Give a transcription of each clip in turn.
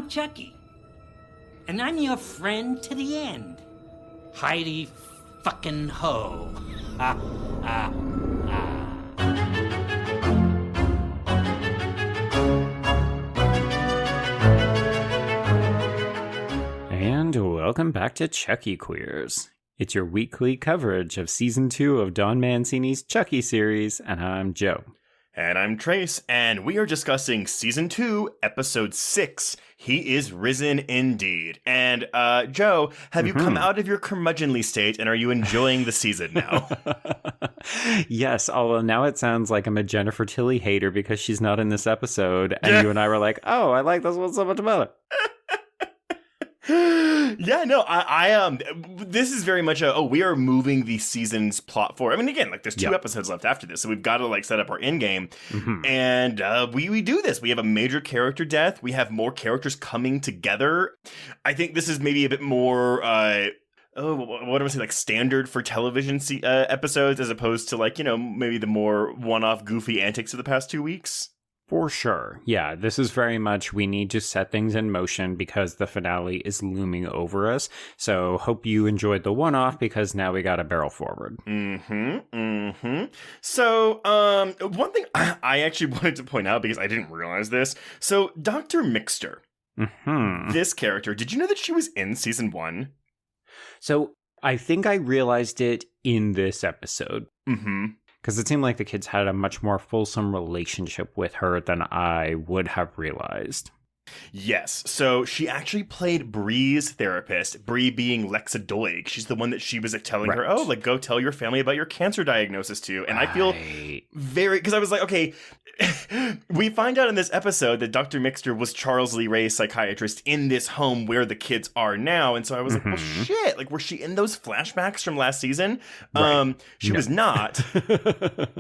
I'm Chucky. And I'm your friend to the end. Heidi fucking ho. Ha, ha, ha. And welcome back to Chucky Queers. It's your weekly coverage of Season 2 of Don Mancini's Chucky series, and I'm Joe. And I'm Trace, and we are discussing Season 2, Episode 6, He is Risen Indeed. And, Joe, have you come out of your curmudgeonly state, and are you enjoying the season now? Yes, although now it sounds like I'm a Jennifer Tilly hater because she's not in this episode, and you and I were like, oh, I like this one so much better. Yeah, no, I this is very much we are moving the season's plot forward. I mean, again, like there's two episodes left after this, so we've got to like set up our endgame. And we do this. We have a major character death. We have more characters coming together. I think this is maybe a bit more what do I say, like standard for television episodes as opposed to like, you know, maybe the more one-off goofy antics of the past 2 weeks. For sure. Yeah, this is very much we need to set things in motion because the finale is looming over us. So hope you enjoyed the one-off because now we got to barrel forward. So, one thing I actually wanted to point out because I didn't realize this. So, Dr. Mixter, this character, did you know that she was in Season 1? So I think I realized it in this episode. Because it seemed like the kids had a much more fulsome relationship with her than I would have realized. Yes. So she actually played Bree's therapist, Bree being Lexa Doig. She's the one that she was telling her, oh, like, go tell your family about your cancer diagnosis too. And I feel very, because I was like, okay, we find out in this episode that Dr. Mixter was Charles Lee Ray's psychiatrist in this home where the kids are now. And so I was like, well, shit, like, was she in those flashbacks from last season? She was not.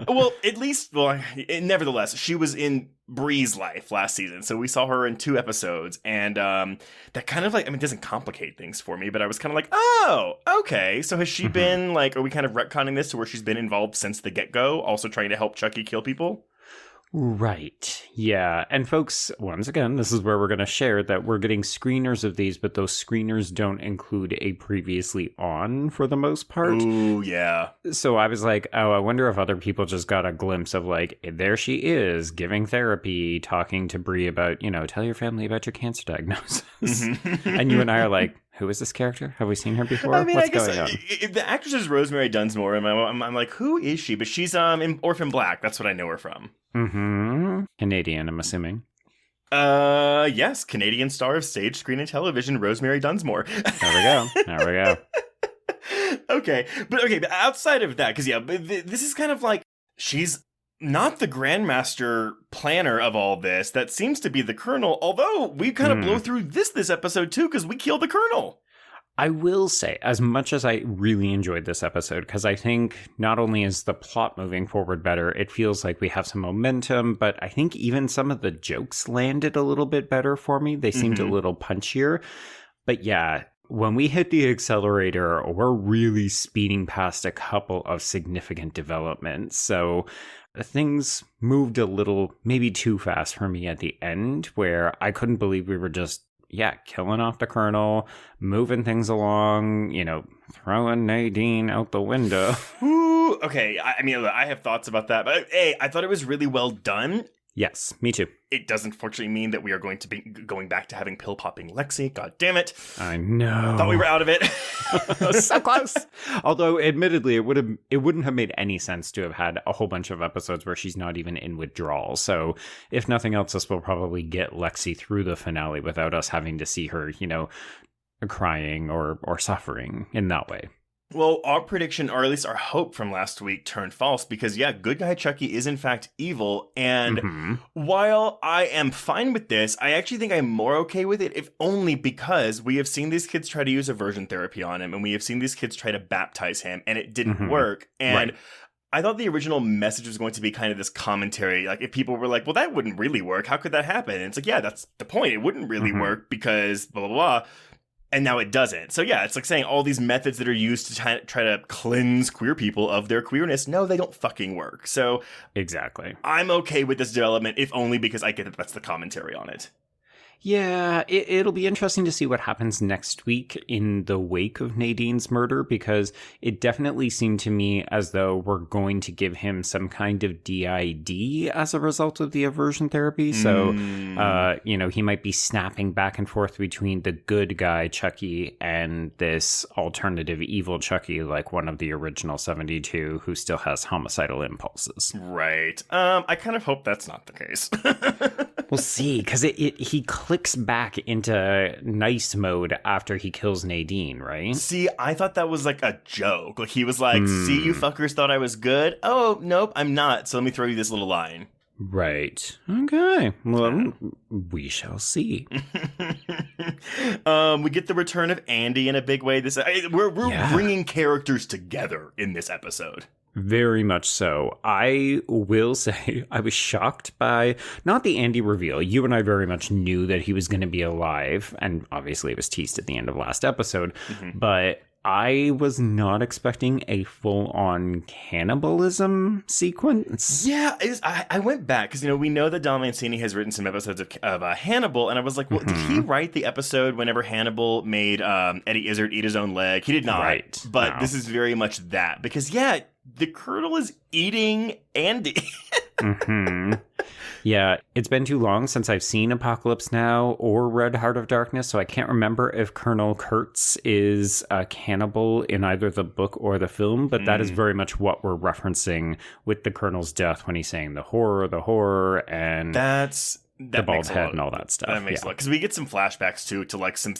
Well, at least, nevertheless, she was in Bree's life last season. So we saw her in 2 episodes. And that kind of like, I mean, it doesn't complicate things for me, but I was kind of like, oh, okay. So has she been like, are we kind of retconning this to where she's been involved since the get-go, also trying to help Chucky kill people? Right. Yeah. And folks, once again, this is where we're going to share that we're getting screeners of these, but those screeners don't include a previously on for the most part. Ooh, yeah. So I was like, oh, I wonder if other people just got a glimpse of like, there she is giving therapy, talking to Bree about, you know, tell your family about your cancer diagnosis. And you and I are like, who is this character? Have we seen her before? I mean, What's I guess going on? The actress is Rosemary Dunsmore, and I'm like, who is she? But she's in Orphan Black. That's what I know her from. Canadian, I'm assuming. Yes, Canadian star of stage, screen, and television, Rosemary Dunsmore. There we go. Okay, but outside of that, because this is kind of like she's not the Grandmaster planner of all this. That seems to be the Colonel, although we kind of blow through this episode too, because we kill the Colonel. I will say, as much as I really enjoyed this episode, because I think not only is the plot moving forward better, it feels like we have some momentum, but I think even some of the jokes landed a little bit better for me. They seemed a little punchier. But yeah, when we hit the accelerator, we're really speeding past a couple of significant developments. So things moved a little, maybe too fast for me at the end, where I couldn't believe we were just killing off the Colonel, moving things along, you know, throwing Nadine out the window. Ooh, okay, I mean, I have thoughts about that, but hey, I thought it was really well done. Yes, me too. It doesn't fortunately mean that we are going to be going back to having pill-popping Lexi. God damn it. I know. Thought we were out of it. So close. Although, admittedly, it wouldn't have made any sense to have had a whole bunch of episodes where she's not even in withdrawal. So, if nothing else, this will probably get Lexi through the finale without us having to see her, you know, crying or suffering in that way. Well, our prediction, or at least our hope from last week, turned false because, good guy Chucky is in fact evil. And while I am fine with this, I actually think I'm more okay with it, if only because we have seen these kids try to use aversion therapy on him, and we have seen these kids try to baptize him, and it didn't work. And I thought the original message was going to be kind of this commentary. Like, if people were like, well, that wouldn't really work. How could that happen? And it's like, yeah, that's the point. It wouldn't really work because blah, blah, blah. And now it doesn't. So yeah, it's like saying all these methods that are used to try to cleanse queer people of their queerness, no, they don't fucking work. So exactly, I'm okay with this development, if only because I get that that's the commentary on it. Yeah, it'll be interesting to see what happens next week in the wake of Nadine's murder, because it definitely seemed to me as though we're going to give him some kind of DID as a result of the aversion therapy. So, he might be snapping back and forth between the good guy Chucky and this alternative evil Chucky, like one of the original 72 who still has homicidal impulses. Right. I kind of hope that's not the case. We'll see, because he clicks back into nice mode after he kills Nadine, right? See, I thought that was like a joke. Like he was like, see, you fuckers thought I was good? Oh, nope, I'm not. So let me throw you this little line. Right. Okay. Well, we shall see. We get the return of Andy in a big way. We're bringing characters together in this episode. Very much so. I will say I was shocked by not the Andy reveal. You and I very much knew that he was going to be alive, and obviously it was teased at the end of last episode, but I was not expecting a full-on cannibalism sequence. Yeah, I went back because, we know that Don Mancini has written some episodes of Hannibal, and I was like, well, did he write the episode whenever Hannibal made Eddie Izzard eat his own leg? He did not. Right. But this is very much that, because, the Colonel is eating Andy. Yeah, it's been too long since I've seen Apocalypse Now or Red Heart of Darkness, so I can't remember if Colonel Kurtz is a cannibal in either the book or the film, but that is very much what we're referencing with the Colonel's death when he's saying the horror, and the bald head and all that stuff. That makes a lot. Because we get some flashbacks, too, to like some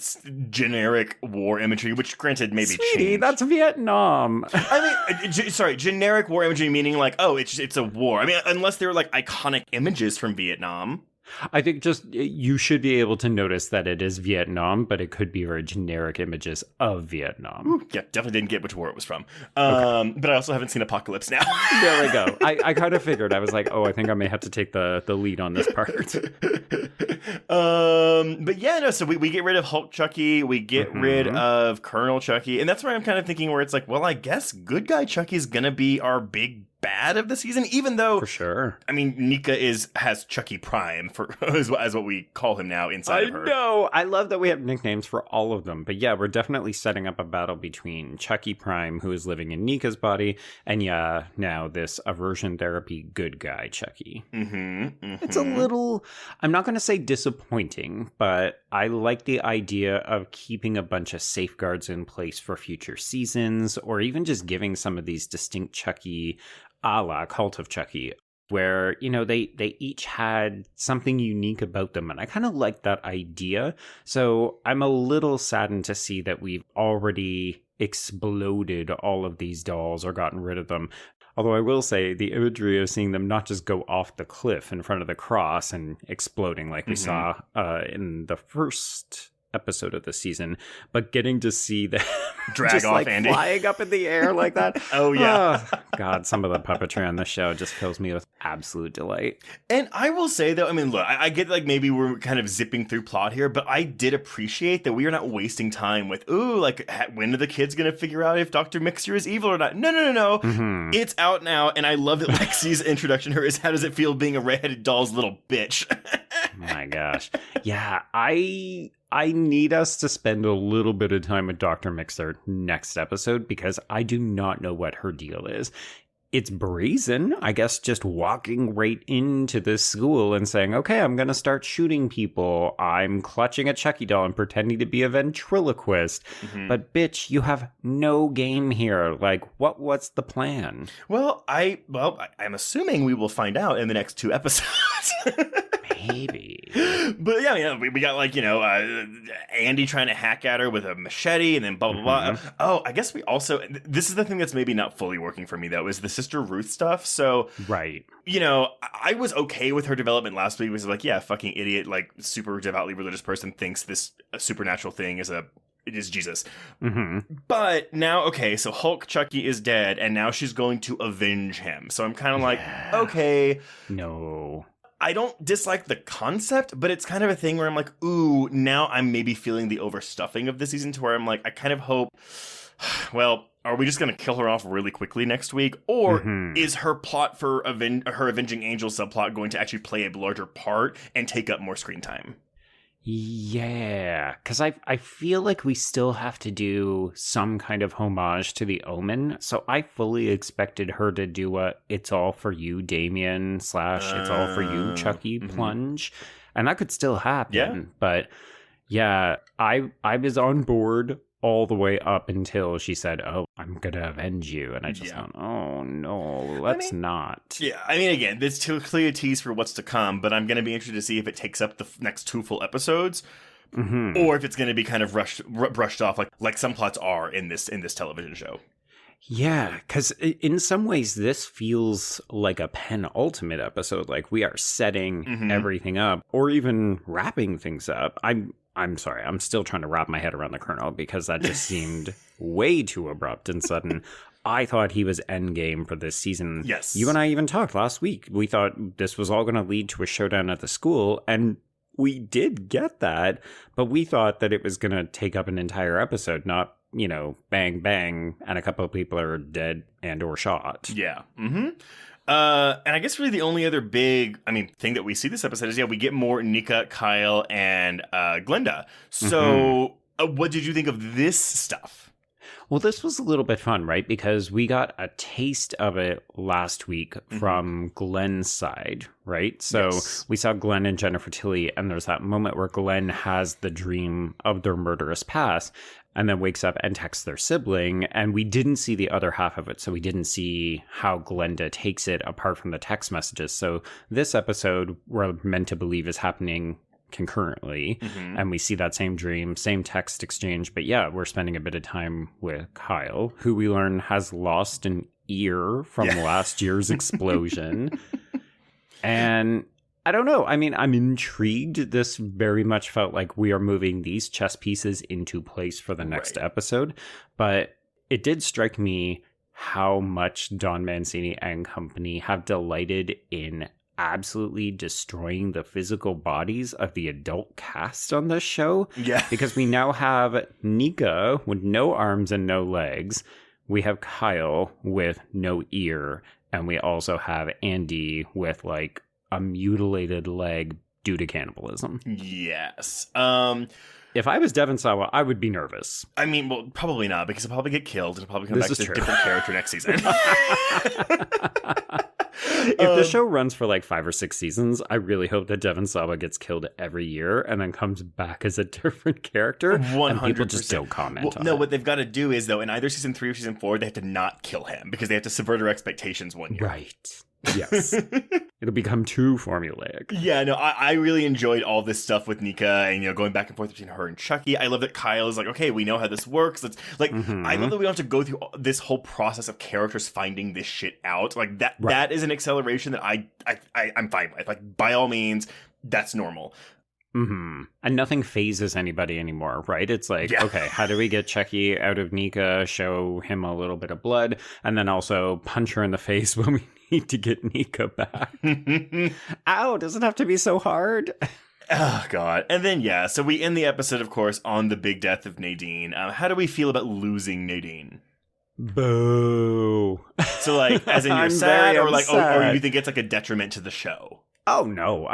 generic war imagery, which granted maybe changed. That's Vietnam. I mean, generic war imagery meaning like, oh, it's a war. I mean, unless they're like iconic images from Vietnam. I think just you should be able to notice that it is Vietnam, but it could be very generic images of Vietnam. Ooh, yeah, definitely didn't get which war it was from. Okay. But I also haven't seen Apocalypse Now. There we go. I kind of figured. I was like, I think I may have to take the lead on this part. But yeah, no, so we get rid of Hulk Chucky, we get rid of Colonel Chucky, and that's where I'm kind of thinking where it's like, well, I guess good guy Chucky's gonna be our big bad of the season, even though for sure. I mean, Nica has Chucky Prime as what we call him now inside of her. I know. I love that we have nicknames for all of them. But yeah, we're definitely setting up a battle between Chucky Prime, who is living in Nica's body, and now this aversion therapy good guy Chucky. It's a little, I'm not going to say disappointing, but I like the idea of keeping a bunch of safeguards in place for future seasons, or even just giving some of these distinct Chucky a la Cult of Chucky, where, they each had something unique about them. And I kind of like that idea. So I'm a little saddened to see that we've already exploded all of these dolls or gotten rid of them. Although I will say the imagery of seeing them not just go off the cliff in front of the cross and exploding like we saw in the first episode of the season, but getting to see them drag just off like Andy flying up in the air like that. Oh yeah. God, some of the puppetry on the show just fills me with absolute delight. And I will say though, I mean, look, I get like maybe we're kind of zipping through plot here, but I did appreciate that we are not wasting time with, like when are the kids gonna figure out if Dr. Mixter is evil or not? No. It's out now, and I love that Lexi's introduction to her is, how does it feel being a redheaded doll's little bitch? My gosh. Yeah, I need us to spend a little bit of time with Dr. Mixter next episode, because I do not know what her deal is. It's brazen, I guess, just walking right into this school and saying, okay, I'm going to start shooting people. I'm clutching a Chucky doll and pretending to be a ventriloquist. But bitch, you have no game here. Like, what's the plan? Well, I'm assuming we will find out in the next 2 episodes. Maybe. But yeah, we got like, Andy trying to hack at her with a machete and then blah, blah, blah. Oh, I guess we also, this is the thing that's maybe not fully working for me though, is the Sister Ruth stuff. So, right. I was okay with her development last week. It was like, yeah, fucking idiot, like super devoutly religious person thinks this supernatural thing is it is Jesus. But now, okay, so Hulk Chucky is dead, and now she's going to avenge him. So I'm kind of like, okay. No. I don't dislike the concept, but it's kind of a thing where I'm like, ooh, now I'm maybe feeling the overstuffing of the season, to where I'm like, I kind of hope, well, are we just going to kill her off really quickly next week? Or is her plot for her Avenging Angel subplot going to actually play a larger part and take up more screen time? Yeah, because I feel like we still have to do some kind of homage to the Omen, so I fully expected her to do a "It's all for you, Damien" / "It's all for you, Chucky" plunge, and that could still happen. But yeah, I was on board all the way up until she said, "Oh, I'm gonna avenge you," and I just thought, "Oh no, let's not." Yeah, I mean, again, this too clearly a tease for what's to come, but I'm gonna be interested to see if it takes up the next 2 full episodes, or if it's gonna be kind of brushed off like some plots are in this television show. Yeah, because in some ways this feels like a penultimate episode. Like we are setting everything up, or even wrapping things up. I'm sorry, I'm still trying to wrap my head around the Colonel because that just seemed way too abrupt and sudden. I thought he was endgame for this season. Yes. You and I even talked last week. We thought this was all going to lead to a showdown at the school, and we did get that, but we thought that it was going to take up an entire episode, not, bang, bang, and a couple of people are dead and or shot. Yeah. And I guess really the only other big, thing that we see this episode is, we get more Nica, Kyle, and Glenda. So what did you think of this stuff? Well, this was a little bit fun, right? Because we got a taste of it last week from Glenn's side, right? So we saw Glenn and Jennifer Tilly, and there's that moment where Glenn has the dream of their murderous past and then wakes up and texts their sibling, and we didn't see the other half of it, so we didn't see how Glenda takes it apart from the text messages. So this episode, we're meant to believe is happening concurrently, and we see that same dream, same text exchange, but yeah, we're spending a bit of time with Kyle, who we learn has lost an ear from last year's explosion. And I don't know. I'm intrigued. This very much felt like we are moving these chess pieces into place for the next episode. But it did strike me how much Don Mancini and company have delighted in absolutely destroying the physical bodies of the adult cast on this show. Yeah. Because we now have Nica with no arms and no legs. We have Kyle with no ear. And we also have Andy with a mutilated leg due to cannibalism. Yes. If I was Devon Sawa, I would be nervous. Well, probably not, because he'll probably get killed and he'll probably come back as a different character next season. If the show runs for 5 or 6 seasons, I really hope that Devon Sawa gets killed every year and then comes back as a different character. 100%. And people just don't comment on it. No, what they've got to do is, though, in either season 3 or season 4, they have to not kill him because they have to subvert our expectations 1 year. Right. Yes. It'll become too formulaic. Yeah, no, I really enjoyed all this stuff with Nica and, going back and forth between her and Chucky. I love that Kyle is okay, we know how this works. Let's I love that we don't have to go through this whole process of characters finding this shit out. That is an acceleration that I'm fine with. By all means, that's normal. And nothing phases anybody anymore, right? It's okay, how do we get Chucky out of Nica, show him a little bit of blood, and then also punch her in the face when we need to get Nica back? Ow, does it have to be so hard? Oh, God. And then, so we end the episode, of course, on the big death of Nadine. How do we feel about losing Nadine? Boo. So, as in you're sad, or or you think it's a detriment to the show? Oh, no.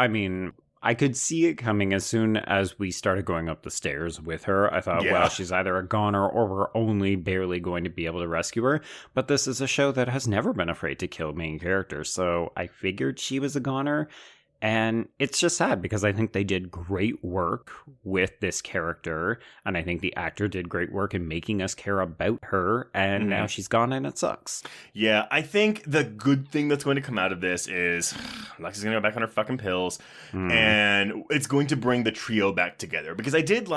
I could see it coming as soon as we started going up the stairs with her. I thought, well, she's either a goner or we're only barely going to be able to rescue her. But this is a show that has never been afraid to kill main characters. So I figured she was a goner. And it's just sad because I think they did great work with this character. And I think the actor did great work in making us care about her. And now she's gone and it sucks. Yeah, I think the good thing that's going to come out of this is Lexi's going to go back on her fucking pills. And it's going to bring the trio back together. Because I did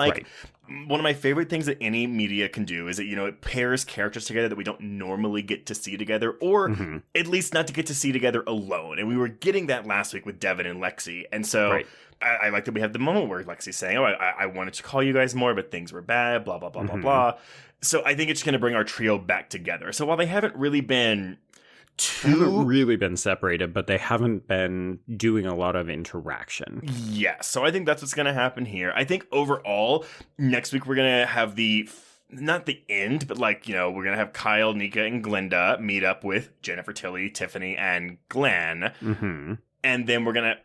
one of my favorite things that any media can do is that, it pairs characters together that we don't normally get to see together. Or at least not to get to see together alone. And we were getting that last week with Devin and Lexi. And so I like that we have the moment where Lexi's saying, I wanted to call you guys more, but things were bad, blah, blah, blah, blah, blah. So I think it's going to bring our trio back together. So while they haven't really been separated, but they haven't been doing a lot of interaction. Yeah, so I think that's what's going to happen here. I think overall, next week we're going to have not the end, but we're going to have Kyle, Nica, and Glenda meet up with Jennifer Tilly, Tiffany, and Glenn. And then we're going to...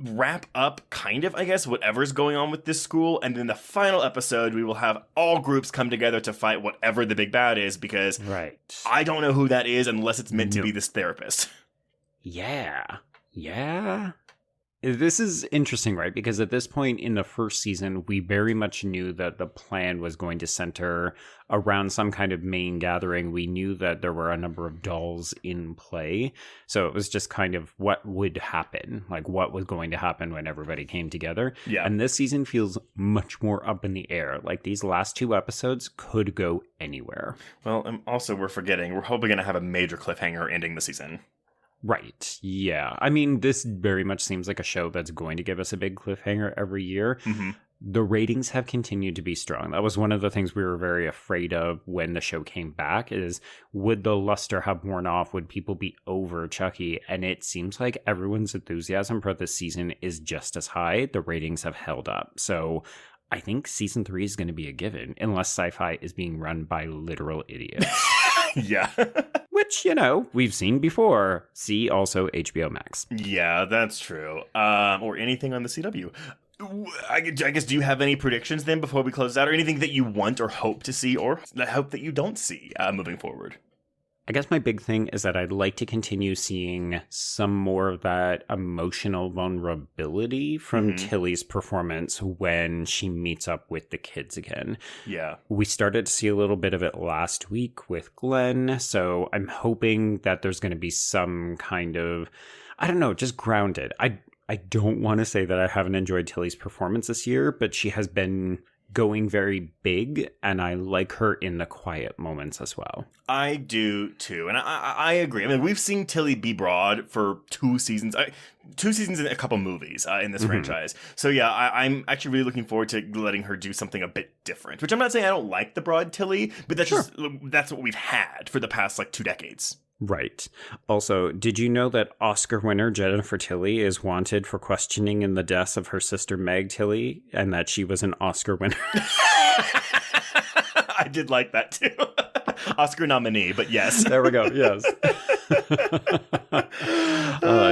wrap up, kind of, I guess, whatever's going on with this school. And then the final episode, we will have all groups come together to fight whatever the big bad is, because I don't know who that is unless it's meant to be this therapist. Yeah. This is interesting, right? Because at this point in the first season, we very much knew that the plan was going to center around some kind of main gathering. We knew that there were a number of dolls in play. So it was just kind of what would happen, like what was going to happen when everybody came together. Yeah. And this season feels much more up in the air. Like these last 2 episodes could go anywhere. Well, and also we're forgetting, we're hoping going to have a major cliffhanger ending the season. Right. Yeah. I mean, this very much seems like a show that's going to give us a big cliffhanger every year. Mm-hmm. The ratings have continued to be strong. That was one of the things we were very afraid of when the show came back, is would the luster have worn off? Would people be over Chucky? And it seems like everyone's enthusiasm for this season is just as high. The ratings have held up. So I think season 3 is going to be a given, unless sci-fi is being run by literal idiots. Yeah. Which, we've seen before. See also HBO Max. Yeah, that's true. Or anything on the CW. I guess, do you have any predictions then before we close out? Or anything that you want or hope to see, or hope that you don't see moving forward? I guess my big thing is that I'd like to continue seeing some more of that emotional vulnerability from Tilly's performance when she meets up with the kids again. Yeah. We started to see a little bit of it last week with Glenn, so I'm hoping that there's going to be some kind of, I don't know, just grounded. I don't want to say that I haven't enjoyed Tilly's performance this year, but she has been going very big, and I like her in the quiet moments as well. I do too, and I agree. I mean, we've seen Tilly be broad for 2 seasons, 2 seasons and a couple movies in this franchise. So yeah, I'm actually really looking forward to letting her do something a bit different. Which I'm not saying I don't like the broad Tilly, but that's what we've had for the past 2 decades. Right. Also, did you know that Oscar winner Jennifer Tilly is wanted for questioning in the deaths of her sister Meg Tilly, and that she was an Oscar winner? I did like that too. Oscar nominee, but yes. There we go, yes.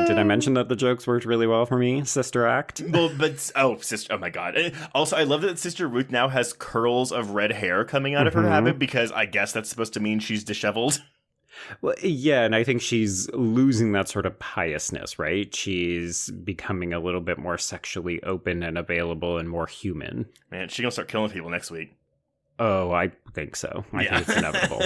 Did I mention that the jokes worked really well for me? Sister Act? Well, sister, oh my god. Also, I love that Sister Ruth now has curls of red hair coming out of her habit, because I guess that's supposed to mean she's disheveled. Well, yeah, and I think she's losing that sort of piousness, right? She's becoming a little bit more sexually open and available and more human. Man, she's gonna start killing people next week. Oh, I think so. I think it's inevitable.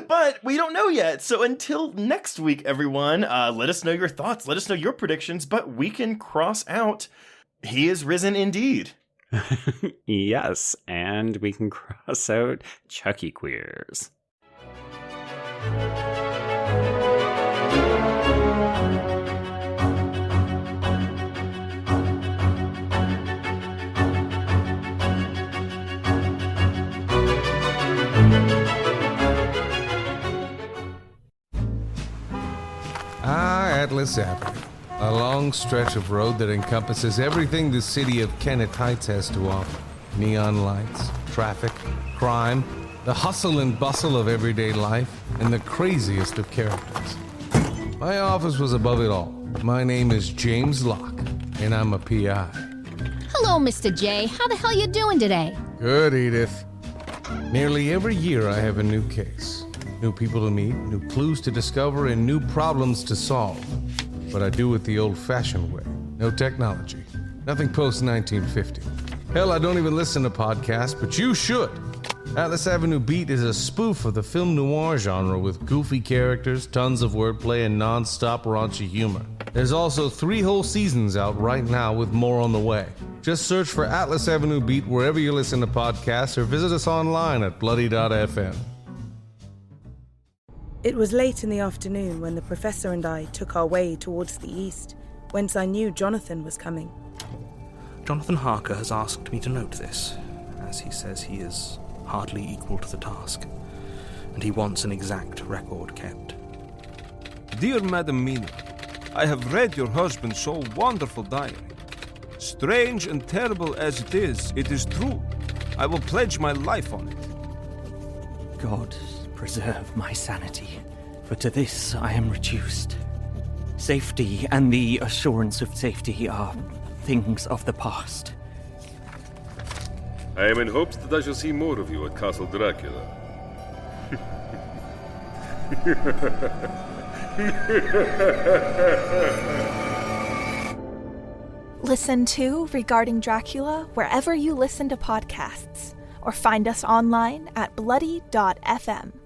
But we don't know yet. So until next week, everyone, let us know your thoughts. Let us know your predictions. But we can cross out, he is risen indeed. Yes, and we can cross out Chucky queers. Atlas Avenue, a long stretch of road that encompasses everything the city of Kenneth Heights has to offer. Neon lights, traffic, crime, the hustle and bustle of everyday life, and the craziest of characters. My office was above it all. My name is James Locke, and I'm a PI. Hello, Mr. J. How the hell you doing today? Good, Edith. Nearly every year I have a new case. New people to meet, new clues to discover, and new problems to solve. But I do it the old-fashioned way. No technology. Nothing post-1950. Hell, I don't even listen to podcasts, but you should. Atlas Avenue Beat is a spoof of the film noir genre with goofy characters, tons of wordplay, and non-stop raunchy humor. There's also 3 whole seasons out right now with more on the way. Just search for Atlas Avenue Beat wherever you listen to podcasts or visit us online at bloody.fm. It was late in the afternoon when the professor and I took our way towards the east, whence I knew Jonathan was coming. Jonathan Harker has asked me to note this, as he says he is hardly equal to the task, and he wants an exact record kept. Dear Madam Mina, I have read your husband's so wonderful diary. Strange and terrible as it is true. I will pledge my life on it. God preserve my sanity, for to this I am reduced. Safety and the assurance of safety are things of the past. I am in hopes that I shall see more of you at Castle Dracula. Listen to Regarding Dracula wherever you listen to podcasts, or find us online at bloody.fm.